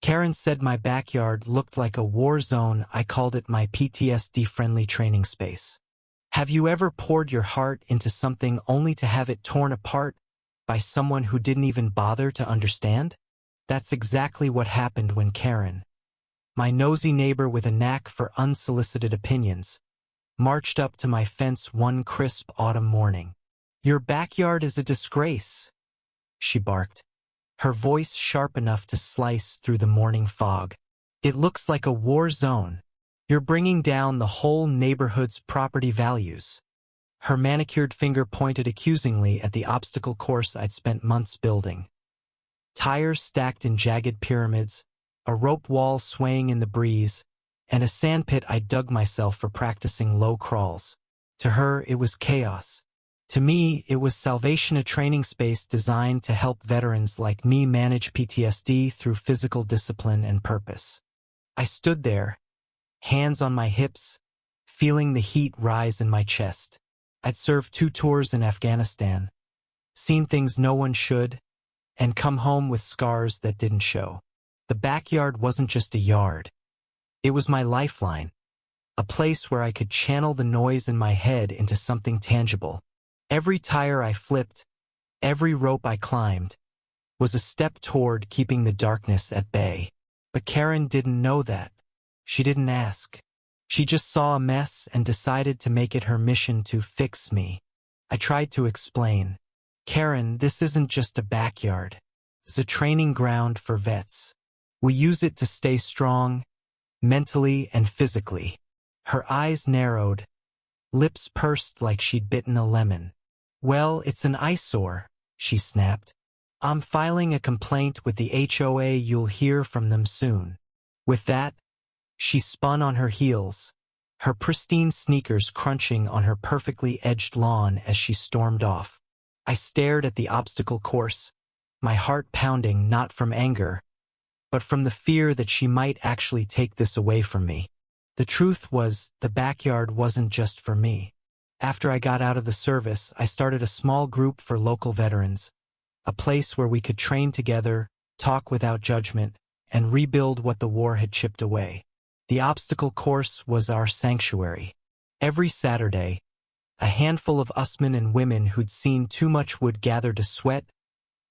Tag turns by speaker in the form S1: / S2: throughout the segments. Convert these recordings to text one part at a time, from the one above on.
S1: Karen said my backyard looked like a war zone. I called it my PTSD-friendly training space. Have you ever poured your heart into something only to have it torn apart by someone who didn't even bother to understand? That's exactly what happened when Karen, my nosy neighbor with a knack for unsolicited opinions, marched up to my fence one crisp autumn morning. "Your backyard is a disgrace," she barked, her voice sharp enough to slice through the morning fog. "It looks like a war zone. You're bringing down the whole neighborhood's property values." Her manicured finger pointed accusingly at the obstacle course I'd spent months building. Tires stacked in jagged pyramids, a rope wall swaying in the breeze, and a sandpit I dug myself for practicing low crawls. To her, it was chaos. To me, it was salvation, a training space designed to help veterans like me manage PTSD through physical discipline and purpose. I stood there, hands on my hips, feeling the heat rise in my chest. I'd served 2 tours in Afghanistan, seen things no one should, and come home with scars that didn't show. The backyard wasn't just a yard. It was my lifeline, a place where I could channel the noise in my head into something tangible. Every tire I flipped, every rope I climbed, was a step toward keeping the darkness at bay. But Karen didn't know that. She didn't ask. She just saw a mess and decided to make it her mission to fix me. I tried to explain. "Karen, this isn't just a backyard. It's a training ground for vets. We use it to stay strong, mentally and physically." Her eyes narrowed, lips pursed like she'd bitten a lemon. "Well, it's an eyesore," she snapped. "I'm filing a complaint with the HOA. You'll hear from them soon." With that, she spun on her heels, her pristine sneakers crunching on her perfectly edged lawn as she stormed off. I stared at the obstacle course, my heart pounding not from anger, but from the fear that she might actually take this away from me. The truth was, the backyard wasn't just for me. After I got out of the service, I started a small group for local veterans, a place where we could train together, talk without judgment, and rebuild what the war had chipped away. The obstacle course was our sanctuary. Every Saturday, a handful of us men and women who'd seen too much would gather to sweat,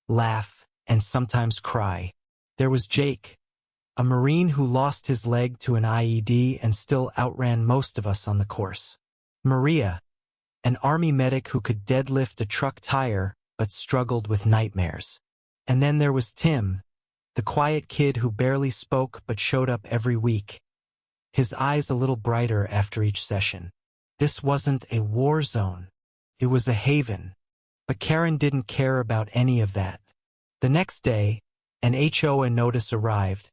S1: laugh, and sometimes cry. There was Jake, a Marine who lost his leg to an IED and still outran most of us on the course. Maria, an Army medic who could deadlift a truck tire but struggled with nightmares. And then there was Tim, the quiet kid who barely spoke but showed up every week, his eyes a little brighter after each session. This wasn't a war zone. It was a haven. But Karen didn't care about any of that. The next day, an HOA notice arrived,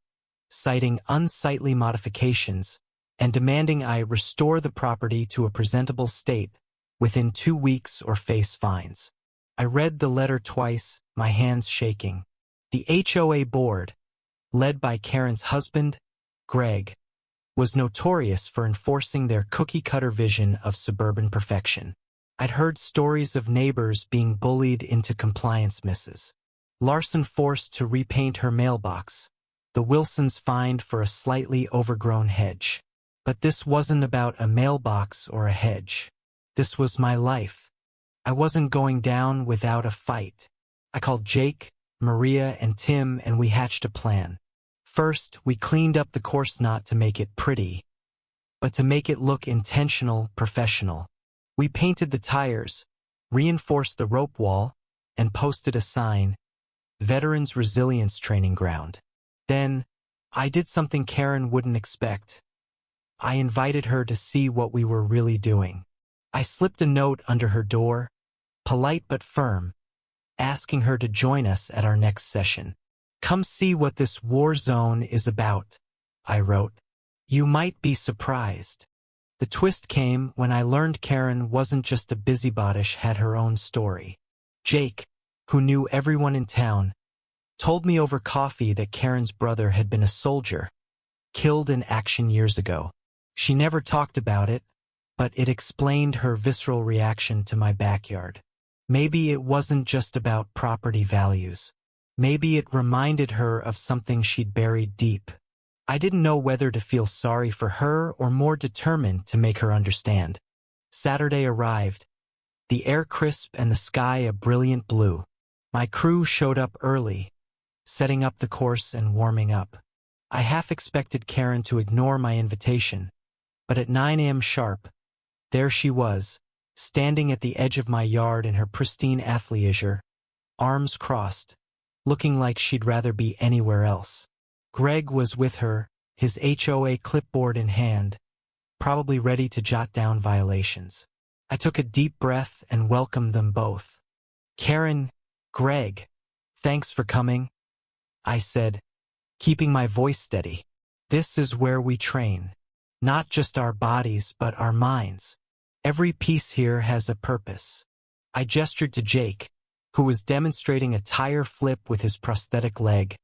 S1: citing unsightly modifications and demanding I restore the property to a presentable state within 2 weeks or face fines. I read the letter twice, my hands shaking. The HOA board, led by Karen's husband, Greg, was notorious for enforcing their cookie-cutter vision of suburban perfection. I'd heard stories of neighbors being bullied into compliance misses, Larson forced to repaint her mailbox, the Wilsons fined for a slightly overgrown hedge. But this wasn't about a mailbox or a hedge. This was my life. I wasn't going down without a fight. I called Jake, Maria, and Tim, and we hatched a plan. First, we cleaned up the course not to make it pretty, but to make it look intentional, professional. We painted the tires, reinforced the rope wall, and posted a sign, Veterans Resilience Training Ground. Then, I did something Karen wouldn't expect. I invited her to see what we were really doing. I slipped a note under her door, polite but firm, asking her to join us at our next session. "Come see what this war zone is about," I wrote. "You might be surprised." The twist came when I learned Karen wasn't just a busybody, had her own story. Jake, who knew everyone in town, told me over coffee that Karen's brother had been a soldier, killed in action years ago. She never talked about it, but it explained her visceral reaction to my backyard. Maybe it wasn't just about property values. Maybe it reminded her of something she'd buried deep. I didn't know whether to feel sorry for her or more determined to make her understand. Saturday arrived, the air crisp and the sky a brilliant blue. My crew showed up early, setting up the course and warming up. I half expected Karen to ignore my invitation, but at 9 a.m. sharp, there she was, standing at the edge of my yard in her pristine athleisure, arms crossed, looking like she'd rather be anywhere else. Greg was with her, his HOA clipboard in hand, probably ready to jot down violations. I took a deep breath and welcomed them both. "Karen, Greg, thanks for coming," I said, keeping my voice steady. "This is where we train. Not just our bodies, but our minds. Every piece here has a purpose." I gestured to Jake, who was demonstrating a tire flip with his prosthetic leg,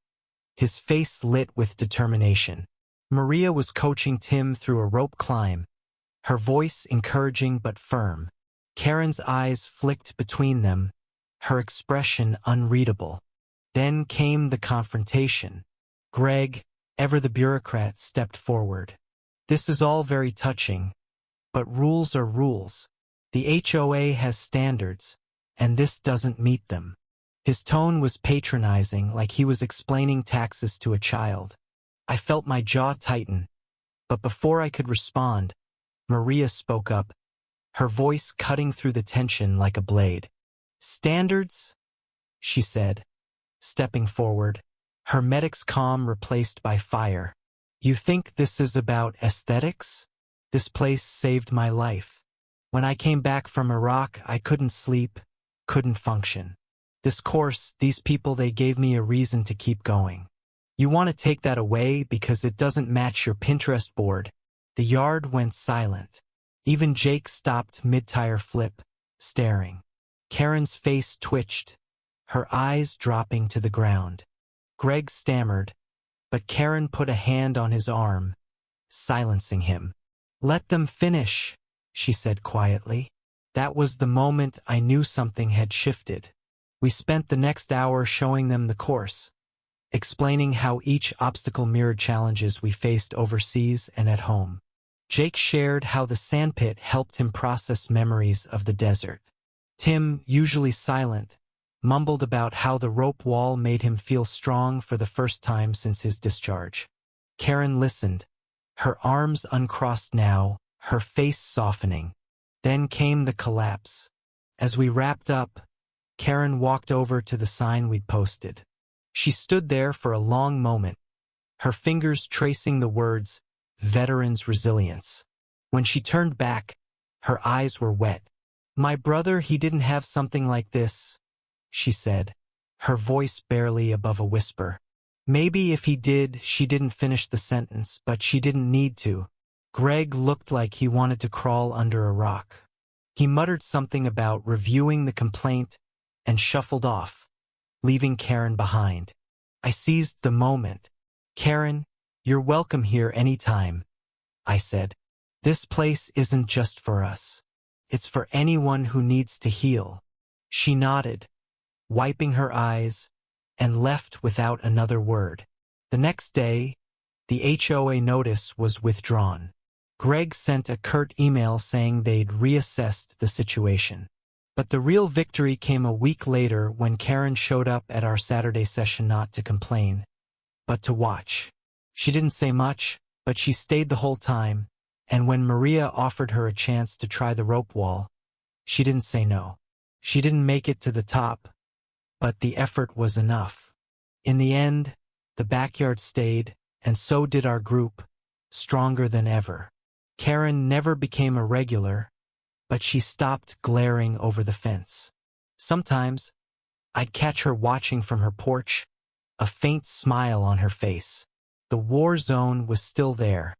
S1: his face lit with determination. Maria was coaching Tim through a rope climb, her voice encouraging but firm. Karen's eyes flicked between them, her expression unreadable. Then came the confrontation. Greg, ever the bureaucrat, stepped forward. "This is all very touching, but rules are rules. The HOA has standards, and this doesn't meet them." His tone was patronizing, like he was explaining taxes to a child. I felt my jaw tighten, but before I could respond, Maria spoke up, her voice cutting through the tension like a blade. "Standards?" she said, stepping forward, her medic's calm replaced by fire. "You think this is about aesthetics? This place saved my life. When I came back from Iraq, I couldn't sleep, couldn't function. This course, these people, they gave me a reason to keep going. You want to take that away because it doesn't match your Pinterest board." The yard went silent. Even Jake stopped mid-tire flip, staring. Karen's face twitched, her eyes dropping to the ground. Greg stammered, but Karen put a hand on his arm, silencing him. "Let them finish," she said quietly. That was the moment I knew something had shifted. We spent the next hour showing them the course, explaining how each obstacle mirrored challenges we faced overseas and at home. Jake shared how the sandpit helped him process memories of the desert. Tim, usually silent, mumbled about how the rope wall made him feel strong for the first time since his discharge. Karen listened, her arms uncrossed now, her face softening. Then came the collapse. As we wrapped up, Karen walked over to the sign we'd posted. She stood there for a long moment, her fingers tracing the words, "Veterans Resilience." When she turned back, her eyes were wet. "My brother, he didn't have something like this," she said, her voice barely above a whisper. Maybe if he did, she didn't finish the sentence, but she didn't need to. Greg looked like he wanted to crawl under a rock. He muttered something about reviewing the complaint and shuffled off, leaving Karen behind. I seized the moment. "Karen, you're welcome here anytime," I said. "This place isn't just for us. It's for anyone who needs to heal." She nodded, wiping her eyes, and left without another word. The next day, the HOA notice was withdrawn. Greg sent a curt email saying they'd reassessed the situation. But the real victory came a week later when Karen showed up at our Saturday session not to complain, but to watch. She didn't say much, but she stayed the whole time, and when Maria offered her a chance to try the rope wall, she didn't say no. She didn't make it to the top, but the effort was enough. In the end, the backyard stayed, and so did our group, stronger than ever. Karen never became a regular, but she stopped glaring over the fence. Sometimes, I'd catch her watching from her porch, a faint smile on her face. The war zone was still there,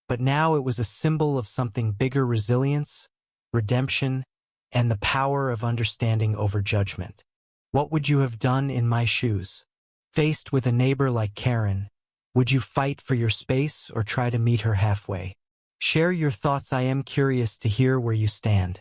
S1: but now it was a symbol of something bigger: resilience, redemption, and the power of understanding over judgment. What would you have done in my shoes? Faced with a neighbor like Karen, would you fight for your space or try to meet her halfway? Share your thoughts. I am curious to hear where you stand.